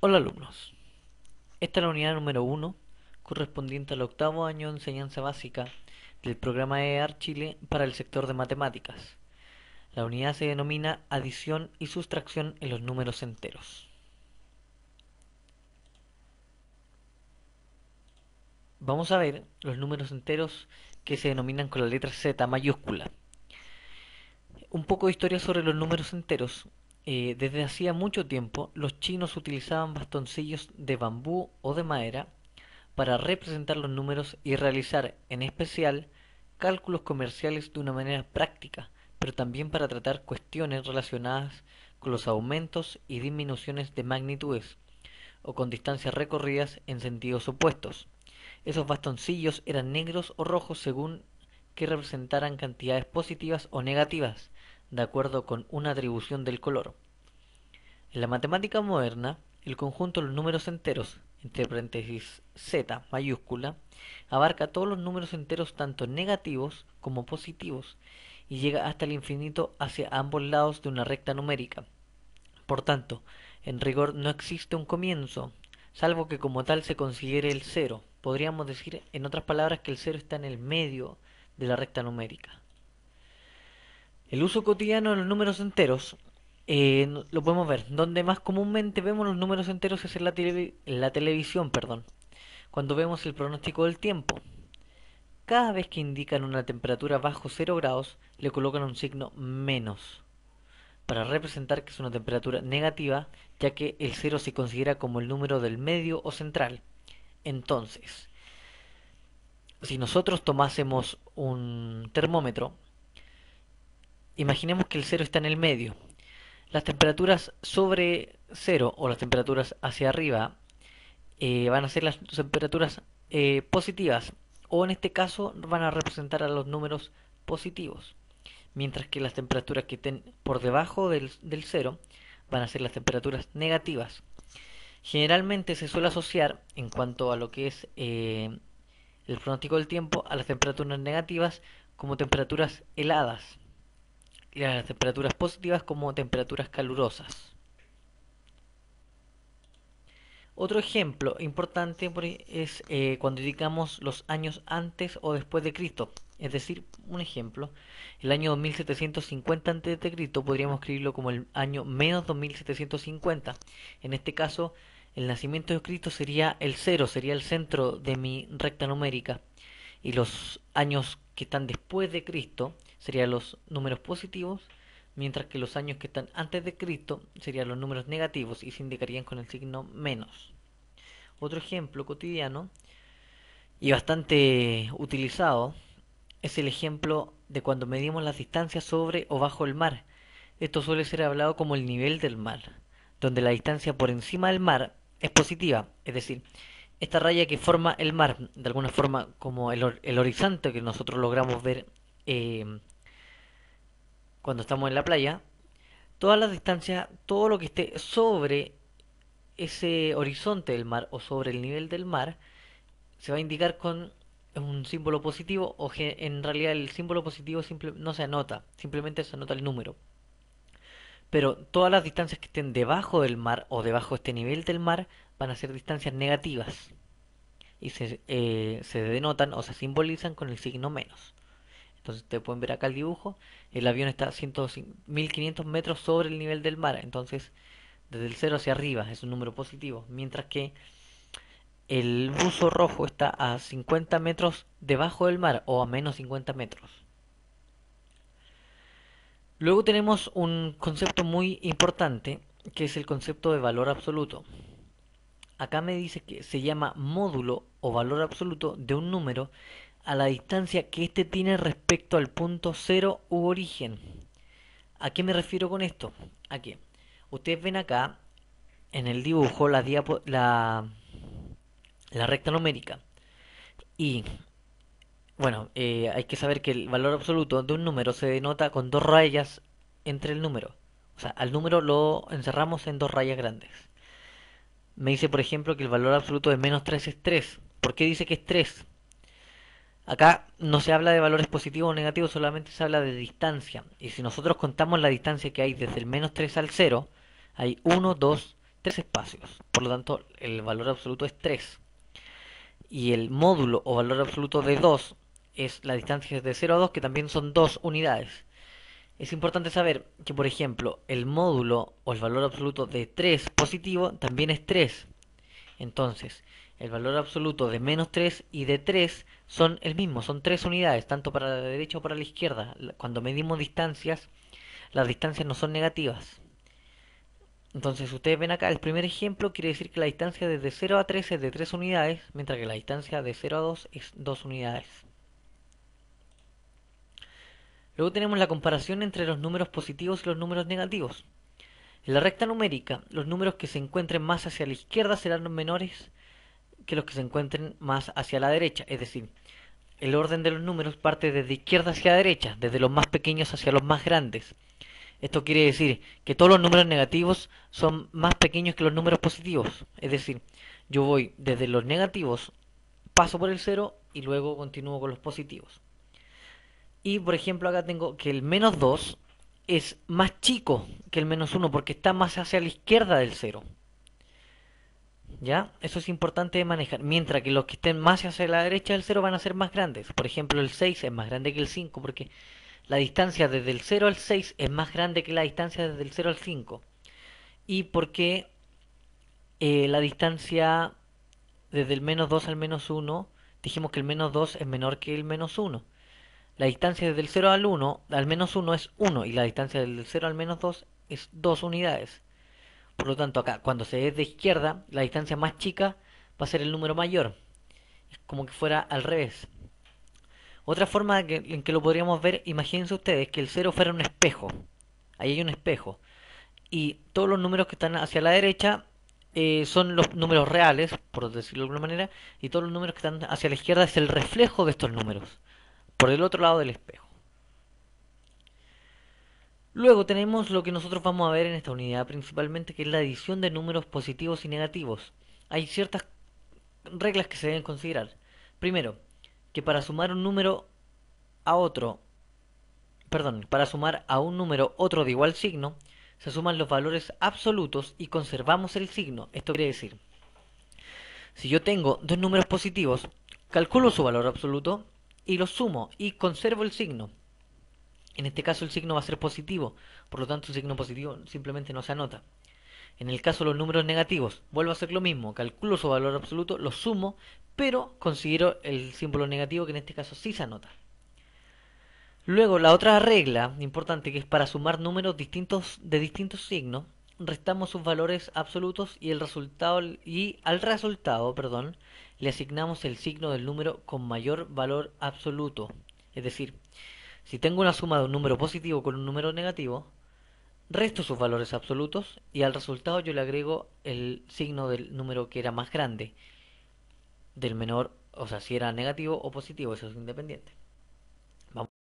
Hola alumnos, esta es la unidad número 1 correspondiente al octavo año de enseñanza básica del programa EAR Chile para el sector de matemáticas. La unidad se denomina adición y sustracción en los números enteros. Vamos a ver los números enteros que se denominan con la letra Z mayúscula. Un poco de historia sobre los números enteros. Desde hacía mucho tiempo los chinos utilizaban bastoncillos de bambú o de madera para representar los números y realizar, en especial, cálculos comerciales de una manera práctica, pero también para tratar cuestiones relacionadas con los aumentos y disminuciones de magnitudes o con distancias recorridas en sentidos opuestos. Esos bastoncillos eran negros o rojos según que representaran cantidades positivas o negativas, de acuerdo con una atribución del color. En la matemática moderna, el conjunto de los números enteros, entre paréntesis z mayúscula, abarca todos los números enteros tanto negativos como positivos y llega hasta el infinito hacia ambos lados de una recta numérica. Por tanto, en rigor no existe un comienzo, salvo que como tal se considere el cero. Podríamos decir, en otras palabras, que el cero está en el medio de la recta numérica. El uso cotidiano de los números enteros lo podemos ver. Donde más comúnmente vemos los números enteros es en la televisión, perdón. Cuando vemos el pronóstico del tiempo. Cada vez que indican una temperatura bajo 0 grados, le colocan un signo menos para representar que es una temperatura negativa, ya que el cero se considera como el número del medio o central. Entonces, si nosotros tomásemos un termómetro, imaginemos que el cero está en el medio. Las temperaturas sobre cero o las temperaturas hacia arriba van a ser las temperaturas positivas, o en este caso van a representar a los números positivos, mientras que las temperaturas que estén por debajo del cero van a ser las temperaturas negativas. Generalmente se suele asociar, en cuanto a lo que es el pronóstico del tiempo, a las temperaturas negativas como temperaturas heladas y a las temperaturas positivas como temperaturas calurosas. Otro ejemplo importante es cuando indicamos los años antes o después de Cristo. Es decir, un ejemplo, el año 2750 antes de Cristo podríamos escribirlo como el año menos 2750. En este caso, el nacimiento de Cristo sería el cero, sería el centro de mi recta numérica. Y los años que están después de Cristo serían los números positivos, mientras que los años que están antes de Cristo serían los números negativos y se indicarían con el signo menos. Otro ejemplo cotidiano y bastante utilizado es el ejemplo de cuando medimos las distancias sobre o bajo el mar. Esto suele ser hablado como el nivel del mar, donde la distancia por encima del mar es positiva, es decir, esta raya que forma el mar, de alguna forma como el horizonte que nosotros logramos ver eh, cuando estamos en la playa, todas las distancias, todo lo que esté sobre ese horizonte del mar o sobre el nivel del mar, se va a indicar con un símbolo positivo o en realidad el símbolo positivo no se anota, simplemente se anota el número. Pero todas las distancias que estén debajo del mar o debajo de este nivel del mar van a ser distancias negativas y se denotan o se simbolizan con el signo menos. Entonces ustedes pueden ver acá el dibujo, el avión está a 1500 metros sobre el nivel del mar, entonces desde el cero hacia arriba es un número positivo, mientras que el buzo rojo está a 50 metros debajo del mar o a menos 50 metros. Luego tenemos un concepto muy importante que es el concepto de valor absoluto. Acá me dice que se llama módulo o valor absoluto de un número a la distancia que éste tiene respecto al punto cero u origen. ¿A qué me refiero con esto? ¿A qué? Ustedes ven acá en el dibujo la recta numérica y bueno, hay que saber que el valor absoluto de un número se denota con dos rayas entre el número. O sea, al número lo encerramos en dos rayas grandes. Me dice, por ejemplo, que el valor absoluto de menos 3 es 3. ¿Por qué dice que es 3? Acá no se habla de valores positivos o negativos, solamente se habla de distancia. Y si nosotros contamos la distancia que hay desde el menos 3 al cero, hay uno, 2, 3 espacios. Por lo tanto, el valor absoluto es 3. Y el módulo o valor absoluto de 2 es la distancia de 0 a 2, que también son 2 unidades. Es importante saber que, por ejemplo, el módulo o el valor absoluto de 3 positivo también es 3. Entonces, el valor absoluto de menos 3 y de 3 son el mismo, son 3 unidades, tanto para la derecha o para la izquierda. Cuando medimos distancias, las distancias no son negativas. Entonces, ustedes ven acá, el primer ejemplo quiere decir que la distancia desde 0 a 3 es de 3 unidades, mientras que la distancia de 0 a 2 es 2 unidades. Luego tenemos la comparación entre los números positivos y los números negativos. En la recta numérica, los números que se encuentren más hacia la izquierda serán los menores que los que se encuentren más hacia la derecha. Es decir, el orden de los números parte desde izquierda hacia derecha, desde los más pequeños hacia los más grandes. Esto quiere decir que todos los números negativos son más pequeños que los números positivos. Es decir, yo voy desde los negativos, paso por el cero y luego continúo con los positivos. Y por ejemplo acá tengo que el menos 2 es más chico que el menos uno porque está más hacia la izquierda del cero. ¿Ya? Eso es importante de manejar. Mientras que los que estén más hacia la derecha del cero van a ser más grandes. Por ejemplo, el 6 es más grande que el 5 porque la distancia desde el cero al 6 es más grande que la distancia desde el cero al 5. Y porque la distancia desde el menos 2 al menos uno, dijimos que el menos 2 es menor que el menos uno. La distancia desde el cero al uno al menos uno es uno y la distancia del cero al menos 2 es 2 unidades. Por lo tanto, acá, cuando se es de izquierda, la distancia más chica va a ser el número mayor. Es como que fuera al revés. Otra forma en que lo podríamos ver, imagínense ustedes que el cero fuera un espejo. Ahí hay un espejo. Y todos los números que están hacia la derecha son los números reales, por decirlo de alguna manera, y todos los números que están hacia la izquierda es el reflejo de estos números, por el otro lado del espejo. Luego tenemos lo que nosotros vamos a ver en esta unidad principalmente, que es la adición de números positivos y negativos. Hay ciertas reglas que se deben considerar. Primero, que para sumar un número a otro, perdón, para sumar a un número otro de igual signo, se suman los valores absolutos y conservamos el signo. Esto quiere decir, si yo tengo dos números positivos, calculo su valor absoluto y los sumo y conservo el signo. En este caso el signo va a ser positivo, por lo tanto el signo positivo simplemente no se anota. En el caso de los números negativos, vuelvo a hacer lo mismo, calculo su valor absoluto, lo sumo, pero considero el símbolo negativo que en este caso sí se anota. Luego, la otra regla importante que es para sumar números distintos de distintos signos, restamos sus valores absolutos y al resultado, perdón, le asignamos el signo del número con mayor valor absoluto. Es decir, si tengo una suma de un número positivo con un número negativo, resto sus valores absolutos y al resultado yo le agrego el signo del número que era más grande, del menor, o sea, si era negativo o positivo, eso es independiente.